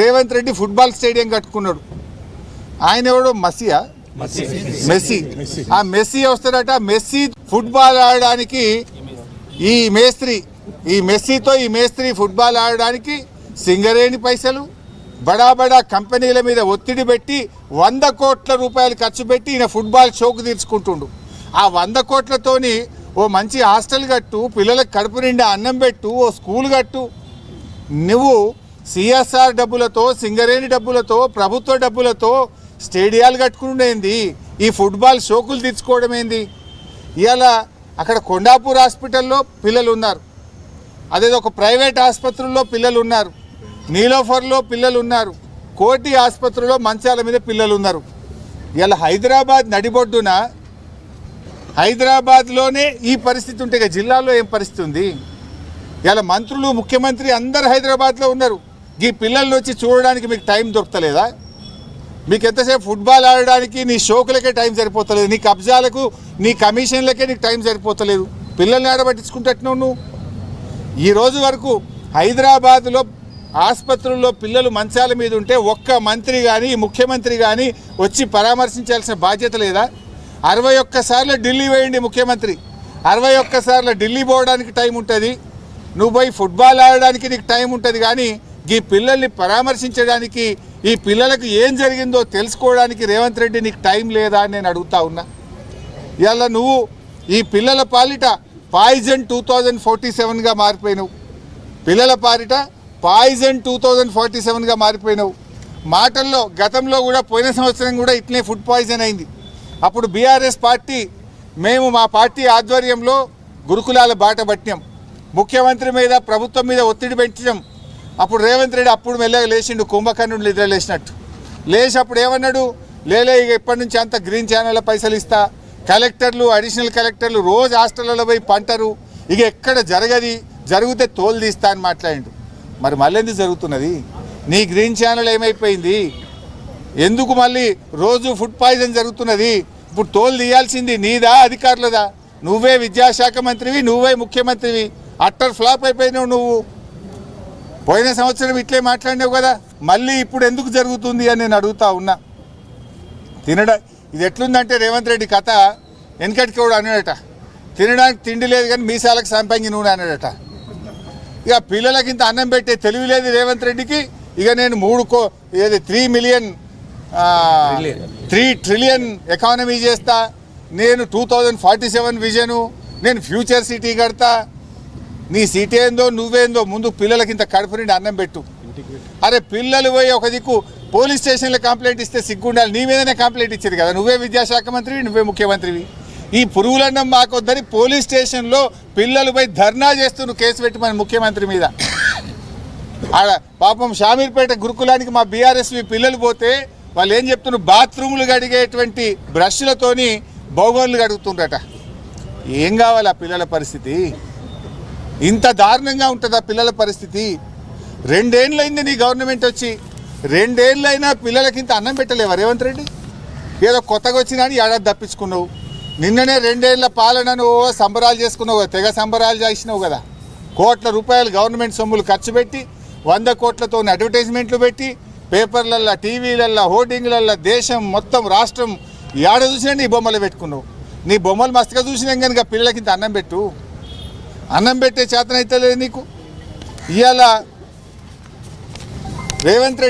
Revanth Reddy football stadium కట్టుకున్నాడు. ఆయన ఎవడో మెస్సీ. ఆ మెస్సీ వస్తాడట. మెస్సీ ఫుట్బాల్ ఆడడానికి ఈ మేస్త్రి ఫుట్బాల్ ఆడడానికి సింగరేణి పైసలు బడా బడా కంపెనీల మీద ఒత్తిడి పెట్టి 100 కోట్ల రూపాయలు ఖర్చు పెట్టి ఈయన ఫుట్బాల్ షోకు తీర్చుకుంటుండు. ఆ 100 కోట్లతోని ఓ మంచి హాస్టల్ కట్టు, పిల్లలకు కడుపు నిండా అన్నం పెట్టు, ఓ స్కూల్ కట్టు. నువ్వు సిఎస్ఆర్ డబ్బులతో, సింగరేణి డబ్బులతో, ప్రభుత్వ డబ్బులతో స్టేడియాలు కట్టుకునేంది, ఈ ఫుట్బాల్ షోకులు తీర్చుకోవడం ఏంది? ఇవాళ అక్కడ కొండాపూర్ హాస్పిటల్లో పిల్లలు ఉన్నారు, అదేదో ఒక ప్రైవేట్ ఆసుపత్రుల్లో పిల్లలు ఉన్నారు, నీలోఫర్లో పిల్లలు ఉన్నారు, కోటి ఆసుపత్రిలో మంచాల మీద పిల్లలు ఉన్నారు. ఇలా హైదరాబాద్ నడిబొడ్డున, హైదరాబాద్లోనే ఈ పరిస్థితి ఉంటే జిల్లాలో ఏం పరిస్థితి ఉంది? ఇలా మంత్రులు, ముఖ్యమంత్రి అందరు హైదరాబాద్లో ఉన్నారు. ఈ పిల్లల్ని వచ్చి చూడడానికి మీకు టైం దొరకలేదా? మీకు ఎంతసేపు ఫుట్బాల్ ఆడడానికి నీ షోకులకే టైం సరిపోతలేదు, నీ కబ్జాలకు, నీ కమిషన్లకే నీకు టైం సరిపోతలేదు. పిల్లల్ని ఆడబట్టించుకుంటున్నావు నువ్వు. ఈ రోజు వరకు హైదరాబాద్లో ఆసుపత్రుల్లో పిల్లలు మంచాల మీద ఉంటే ఒక్క మంత్రి కానీ, ముఖ్యమంత్రి కానీ వచ్చి పరామర్శించాల్సిన బాధ్యత లేదా? 61 సార్లు ఢిల్లీ వేయండి ముఖ్యమంత్రి, 61 సార్లు ఢిల్లీ పోవడానికి టైం ఉంటుంది. నువ్వు పోయి ఫుట్బాల్ ఆడడానికి నీకు టైం ఉంటుంది, కానీ ఈ పిల్లల్ని పరామర్శించడానికి, ఈ పిల్లలకు ఏం జరిగిందో తెలుసుకోవడానికి రేవంత్ రెడ్డి నీకు టైం లేదా అని నేను అడుగుతా ఉన్నా. ఇవాళ నువ్వు ఈ పిల్లల పాలిట పాయిజన్ 2047గా మారిపోయినావు. పిల్లల పాలిట పాయిజన్ 2047గా మారిపోయినావు. మాటల్లో గతంలో కూడా పోయిన సంవత్సరం కూడా ఇట్లే ఫుడ్ పాయిజన్ అయింది. అప్పుడు బీఆర్ఎస్ పార్టీ, మేము మా పార్టీ ఆధ్వర్యంలో గురుకులాల బాట పట్టినాం, ముఖ్యమంత్రి మీద, ప్రభుత్వం మీద ఒత్తిడి పెంచాం. అప్పుడు రేవంత్ రెడ్డి అప్పుడు మెల్లగా లేచిండు, కుంభకర్ణుడు నిద్ర లేచినట్టు లేచి అప్పుడు ఏమన్నాడు? లేలే ఇక ఇప్పటి నుంచి అంత గ్రీన్ ఛానళ్ళ పైసలు ఇస్తా, కలెక్టర్లు, అడిషనల్ కలెక్టర్లు రోజు హాస్టళ్లలో పోయి పంటరు, ఇక ఎక్కడ జరగది, జరిగితే తోలు తీస్తా అని మాట్లాడిండు. మరి మళ్ళీ ఎందుకు జరుగుతున్నది? నీ గ్రీన్ ఛానల్ ఏమైపోయింది? ఎందుకు మళ్ళీ రోజు ఫుడ్ పాయిజన్ జరుగుతున్నది? ఇప్పుడు తోలు తీయాల్సింది నీదా, అధికారులదా? నువ్వే విద్యాశాఖ మంత్రివి, నువ్వే ముఖ్యమంత్రివి, అట్టర్ ఫ్లాప్ అయిపోయినావు నువ్వు. పోయిన సంవత్సరం ఇట్లే మాట్లాడినావు కదా, మళ్ళీ ఇప్పుడు ఎందుకు జరుగుతుంది అని నేను అడుగుతా ఉన్నా. ఇది ఎట్లుందంటే రేవంత్ రెడ్డి కథ, వెనకటికి కూడా అన్నాడట, తినడానికి తిండి లేదు కానీ మీసాలకు సంపంగి నూనె అన్నాడట. ఇక పిల్లలకి ఇంత అన్నం పెట్టే తెలివి లేదు రేవంత్ రెడ్డికి. ఇక నేను 3 ట్రిలియన్ ఎకానమీ చేస్తా, నేను 2047 విజను, నేను ఫ్యూచర్ సిటీ కడతా. నీ సిటీ ఏందో నువ్వేందో, ముందు పిల్లలకి ఇంత కడుపు నిండి అన్నం పెట్టు. అరే పిల్లలు పోయి ఒక దిక్కు పోలీస్ స్టేషన్లో కంప్లైంట్ ఇస్తే సిగ్గుండాలి. నీ మీదనే కంప్లైంట్ ఇచ్చారు కదా, నువ్వే విద్యాశాఖ మంత్రివి, నువ్వే ముఖ్యమంత్రివి. ఈ పురుగులన్నం మాకొద్దని పోలీస్ స్టేషన్లో పిల్లలు పోయి ధర్నా చేస్తూ కేసు పెట్టమని ముఖ్యమంత్రి మీద. ఆడ పాపం షామీర్పేట గురుకులానికి మా బీఆర్ఎస్వి పిల్లలు పోతే వాళ్ళు ఏం చెప్తున్నారు? బాత్రూములు కడిగేటువంటి బ్రష్లతోని బౌగోన్లు కడుగుతుండ్రట. ఏం కావాలి ఆ పిల్లల పరిస్థితి? ఇంత దారుణంగా ఉంటుందా పిల్లల పరిస్థితి? 2 ఏళ్ళైంది నీ గవర్నమెంట్ వచ్చి, 2 ఏళ్ళైనా పిల్లలకి ఇంత అన్నం పెట్టలేవా రేవంత్ రెడ్డి? ఏదో కొత్తగా వచ్చినా ఏడాది తప్పించుకున్నావు. నిన్ననే 2 ఏళ్ల పాలనను సంబరాలు చేసుకున్నావు కదా, తెగ సంబరాలు చేసినావు కదా. కోట్ల రూపాయలు గవర్నమెంట్ సొమ్ములు ఖర్చు పెట్టి, 100 కోట్లతో అడ్వర్టైజ్మెంట్లు పెట్టి, పేపర్లల్లో, టీవీలల్లో, హోర్డింగ్లల్లో, దేశం మొత్తం, రాష్ట్రం ఏడ చూసినా నీ బొమ్మలు పెట్టుకున్నావు. నీ బొమ్మలు మస్తుగా చూసినాం కనుక పిల్లలకి ఇంత అన్నం పెట్టు. అన్నం పెట్టే చేతనైతే లేదు నీకు. ఇవాళ రేవంత్ రెడ్డి